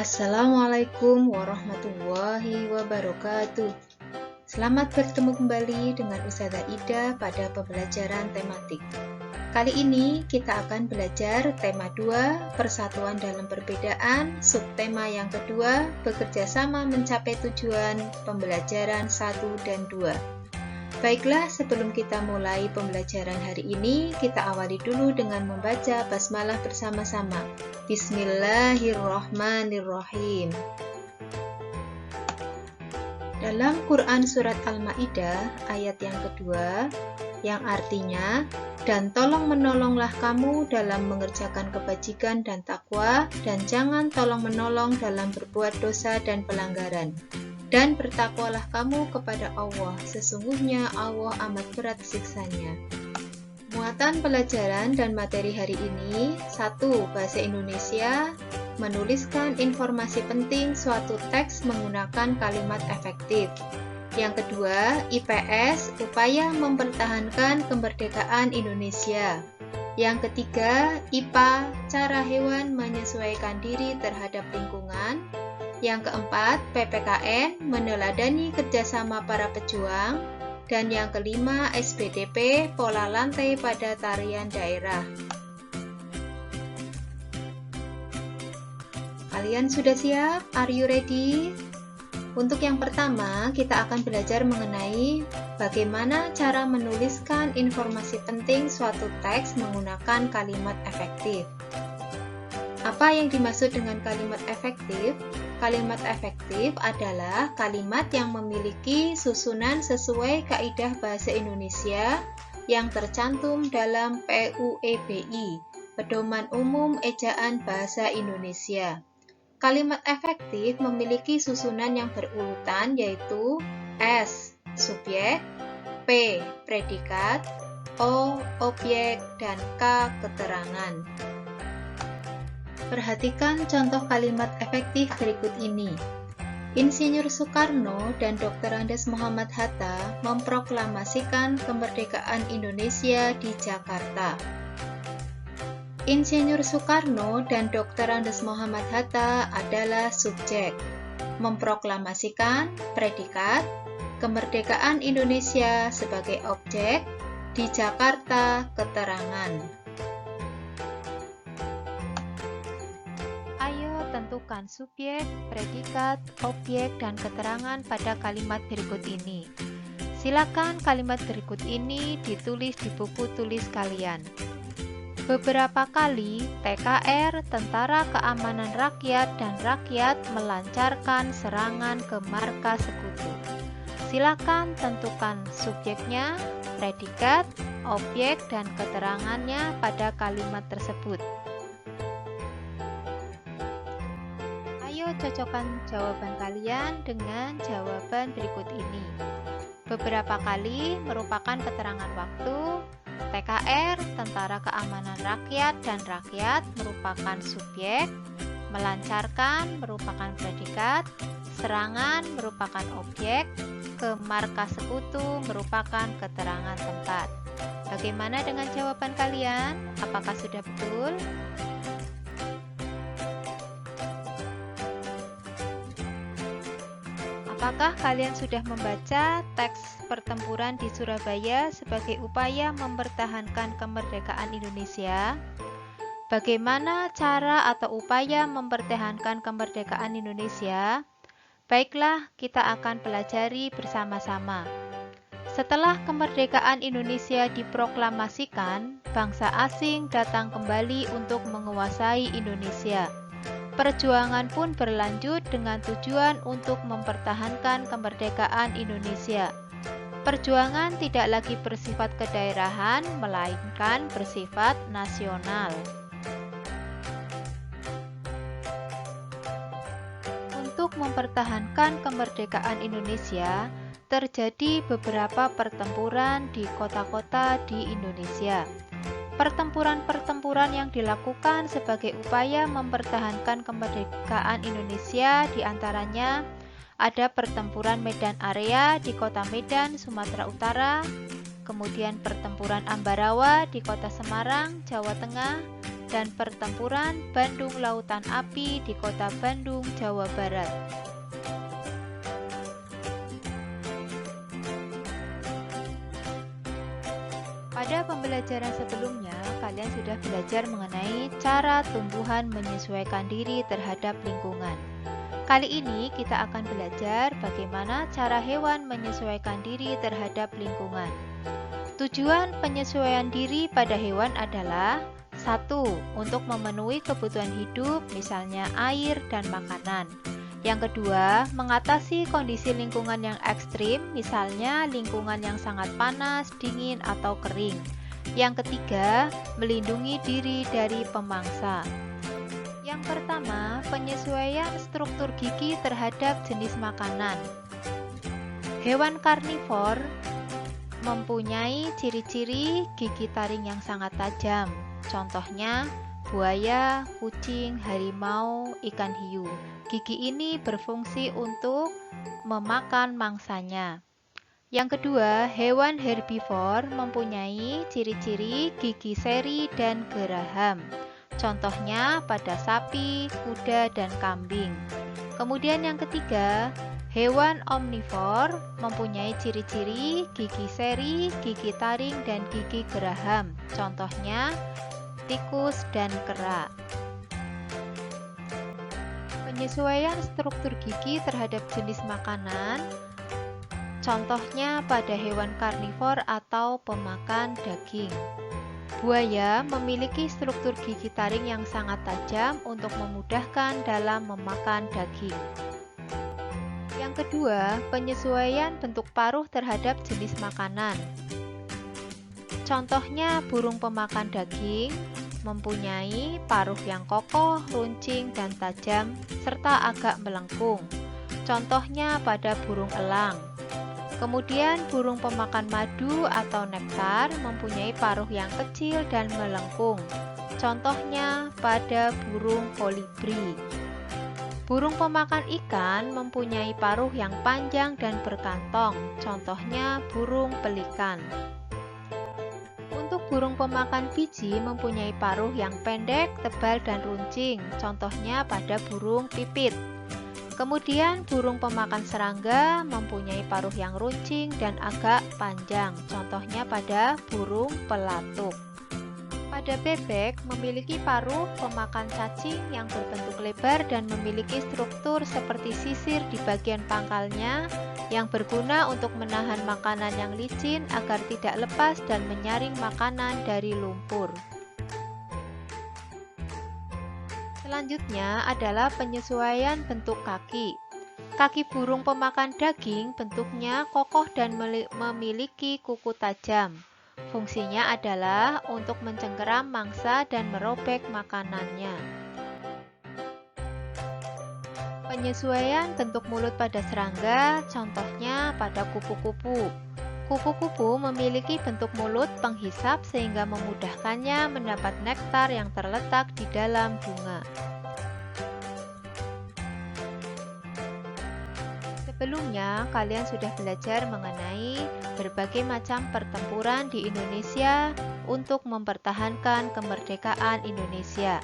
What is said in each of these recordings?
Assalamualaikum warahmatullahi wabarakatuh. Selamat bertemu kembali dengan Ustazah Ida pada pembelajaran tematik. Kali ini kita akan belajar tema 2, persatuan dalam perbedaan, subtema yang kedua, bekerja sama mencapai tujuan, pembelajaran 1 dan 2. Baiklah, sebelum kita mulai pembelajaran hari ini, kita awali dulu dengan membaca basmalah bersama-sama. Bismillahirrahmanirrahim. Dalam Quran Surat Al-Ma'idah ayat yang kedua, yang artinya, dan tolong menolonglah kamu dalam mengerjakan kebajikan dan takwa, dan jangan tolong menolong dalam berbuat dosa dan pelanggaran. Dan bertakwalah kamu kepada Allah, sesungguhnya Allah amat berat siksanya. Muatan pelajaran dan materi hari ini: 1. Bahasa Indonesia, menuliskan informasi penting suatu teks menggunakan kalimat efektif. Yang kedua, IPS, upaya mempertahankan kemerdekaan Indonesia. Yang ketiga, IPA, cara hewan menyesuaikan diri terhadap lingkungan. Yang keempat, PPKN, meneladani kerjasama para pejuang. Dan yang kelima, SBDP, pola lantai pada tarian daerah. Kalian sudah siap? Are you ready? Untuk yang pertama, kita akan belajar mengenai bagaimana cara menuliskan informasi penting suatu teks menggunakan kalimat efektif. Apa yang dimaksud dengan kalimat efektif? Kalimat efektif adalah kalimat yang memiliki susunan sesuai kaidah bahasa Indonesia yang tercantum dalam PUEBI, Pedoman Umum Ejaan Bahasa Indonesia. Kalimat efektif memiliki susunan yang berurutan, yaitu S. Subjek, P. Predikat, O. Objek, dan K. Keterangan. Perhatikan contoh kalimat efektif berikut ini. Insinyur Soekarno dan Dr. Andes Muhammad Hatta memproklamasikan kemerdekaan Indonesia di Jakarta. Insinyur Soekarno dan Dr. Andes Muhammad Hatta adalah subjek. Memproklamasikan, predikat, kemerdekaan Indonesia sebagai objek, di Jakarta, keterangan. Tentukan subjek, predikat, objek, dan keterangan pada kalimat berikut ini. Silakan kalimat berikut ini ditulis di buku tulis kalian. Beberapa kali TKR, Tentara Keamanan Rakyat dan Rakyat melancarkan serangan ke markas sekutu. Silakan tentukan subjeknya, predikat, objek, dan keterangannya pada kalimat tersebut. Cocokkan jawaban kalian dengan jawaban berikut ini. Beberapa kali merupakan keterangan waktu. TKR, Tentara Keamanan Rakyat dan Rakyat, merupakan subjek. Melancarkan merupakan predikat. Serangan merupakan objek. Ke markas sekutu merupakan keterangan tempat. Bagaimana dengan jawaban kalian? Apakah sudah betul? Apakah kalian sudah membaca teks pertempuran di Surabaya sebagai upaya mempertahankan kemerdekaan Indonesia? Bagaimana cara atau upaya mempertahankan kemerdekaan Indonesia? Baiklah, kita akan pelajari bersama-sama. Setelah kemerdekaan Indonesia diproklamasikan, bangsa asing datang kembali untuk menguasai Indonesia. Perjuangan pun berlanjut dengan tujuan untuk mempertahankan kemerdekaan Indonesia. Perjuangan tidak lagi bersifat kedaerahan, melainkan bersifat nasional. Untuk mempertahankan kemerdekaan Indonesia, terjadi beberapa pertempuran di kota-kota di Indonesia. Pertempuran-pertempuran yang dilakukan sebagai upaya mempertahankan kemerdekaan Indonesia diantaranya ada pertempuran Medan Area di kota Medan, Sumatera Utara, kemudian pertempuran Ambarawa di kota Semarang, Jawa Tengah, dan Pertempuran Bandung Lautan Api di Kota Bandung, Jawa Barat. Pada pembelajaran sebelumnya, kalian sudah belajar mengenai cara tumbuhan menyesuaikan diri terhadap lingkungan. Kali ini kita akan belajar bagaimana cara hewan menyesuaikan diri terhadap lingkungan. Tujuan penyesuaian diri pada hewan adalah 1. Untuk memenuhi kebutuhan hidup, misalnya air dan makanan. Yang kedua, mengatasi kondisi lingkungan yang ekstrim, misalnya lingkungan yang sangat panas, dingin, atau kering. Yang ketiga, melindungi diri dari pemangsa. Yang pertama, penyesuaian struktur gigi terhadap jenis makanan. Hewan karnivor mempunyai ciri-ciri gigi taring yang sangat tajam. Contohnya, buaya, kucing, harimau, ikan hiu. Gigi ini berfungsi untuk memakan mangsanya. Yang kedua, hewan herbivor mempunyai ciri-ciri gigi seri dan geraham. Contohnya pada sapi, kuda, dan kambing. Kemudian yang ketiga, hewan omnivor mempunyai ciri-ciri gigi seri, gigi taring, dan gigi geraham. Contohnya tikus dan kera. Penyesuaian struktur gigi terhadap jenis makanan, contohnya pada hewan karnivor atau pemakan daging. Buaya memiliki struktur gigi taring yang sangat tajam untuk memudahkan dalam memakan daging. Yang kedua, penyesuaian bentuk paruh terhadap jenis makanan. Contohnya burung pemakan daging mempunyai paruh yang kokoh, runcing, dan tajam, serta agak melengkung. Contohnya pada burung elang. Kemudian burung pemakan madu atau nektar mempunyai paruh yang kecil dan melengkung. Contohnya pada burung kolibri. Burung pemakan ikan mempunyai paruh yang panjang dan berkantong. Contohnya burung pelikan. Untuk burung pemakan biji mempunyai paruh yang pendek, tebal, dan runcing. Contohnya pada burung pipit. Kemudian burung pemakan serangga mempunyai paruh yang runcing dan agak panjang. Contohnya pada burung pelatuk. Pada bebek memiliki paruh pemakan cacing yang berbentuk lebar dan memiliki struktur seperti sisir di bagian pangkalnya yang berguna untuk menahan makanan yang licin agar tidak lepas dan menyaring makanan dari lumpur. Selanjutnya adalah penyesuaian bentuk kaki. Kaki burung pemakan daging bentuknya kokoh dan memiliki kuku tajam. Fungsinya adalah untuk mencengkeram mangsa dan merobek makanannya. Penyesuaian bentuk mulut pada serangga, contohnya pada kupu-kupu. Kupu-kupu memiliki bentuk mulut penghisap sehingga memudahkannya mendapat nektar yang terletak di dalam bunga. Sebelumnya, kalian sudah belajar mengenai berbagai macam pertempuran di Indonesia untuk mempertahankan kemerdekaan Indonesia.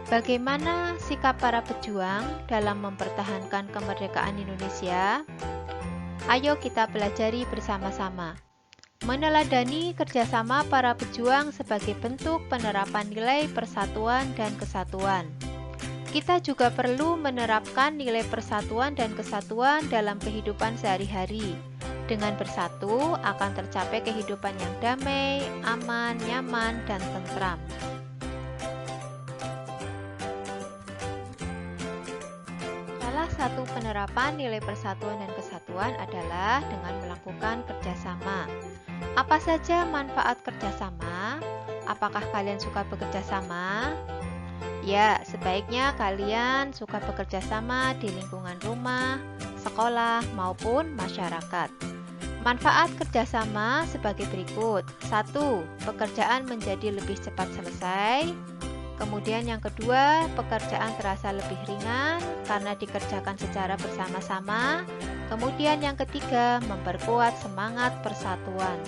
Bagaimana sikap para pejuang dalam mempertahankan kemerdekaan Indonesia? Ayo kita pelajari bersama-sama. Meneladani kerjasama para pejuang sebagai bentuk penerapan nilai persatuan dan kesatuan. Kita juga perlu menerapkan nilai persatuan dan kesatuan dalam kehidupan sehari-hari. Dengan bersatu akan tercapai kehidupan yang damai, aman, nyaman, dan tentram. Salah satu penerapan nilai persatuan dan kesatuan adalah dengan melakukan kerjasama. Apa saja manfaat kerjasama? Apakah kalian suka bekerja sama? Ya, sebaiknya kalian suka bekerja sama di lingkungan rumah, sekolah, maupun masyarakat. Manfaat kerjasama sebagai berikut. 1. Pekerjaan menjadi lebih cepat selesai. Kemudian yang kedua, pekerjaan terasa lebih ringan karena dikerjakan secara bersama-sama. Kemudian yang ketiga, memperkuat semangat persatuan.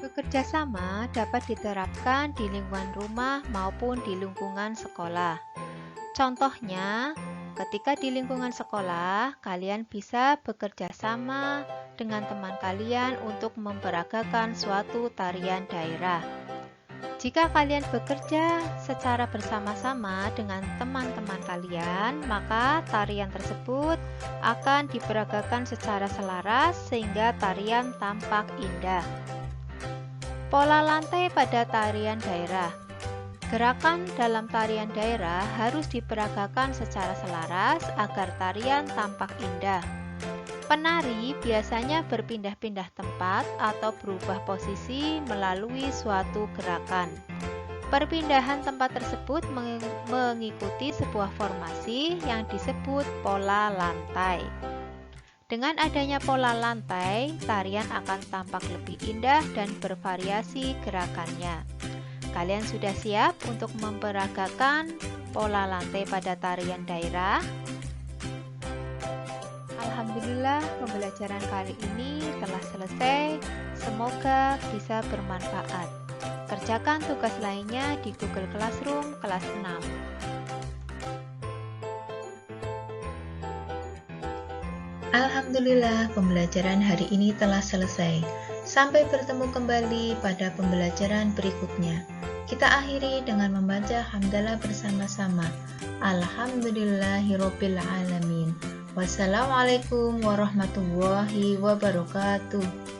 Bekerja sama dapat diterapkan di lingkungan rumah maupun di lingkungan sekolah. Contohnya, ketika di lingkungan sekolah, kalian bisa bekerja sama dengan teman kalian untuk memperagakan suatu tarian daerah. Jika kalian bekerja secara bersama-sama dengan teman-teman kalian, maka tarian tersebut akan diperagakan secara selaras sehingga tarian tampak indah. Pola lantai pada tarian daerah. Gerakan dalam tarian daerah harus diperagakan secara selaras agar tarian tampak indah. Penari biasanya berpindah-pindah tempat atau berubah posisi melalui suatu gerakan. Perpindahan tempat tersebut mengikuti sebuah formasi yang disebut pola lantai. Dengan adanya pola lantai, tarian akan tampak lebih indah dan bervariasi gerakannya. Kalian sudah siap untuk memperagakan pola lantai pada tarian daerah? Alhamdulillah, pembelajaran kali ini telah selesai. Semoga bisa bermanfaat. Kerjakan tugas lainnya di Google Classroom kelas 6. Alhamdulillah, pembelajaran hari ini telah selesai. Sampai bertemu kembali pada pembelajaran berikutnya. Kita akhiri dengan membaca hamdalah bersama-sama. Alhamdulillahirabbil alamin. Wassalamualaikum warahmatullahi wabarakatuh.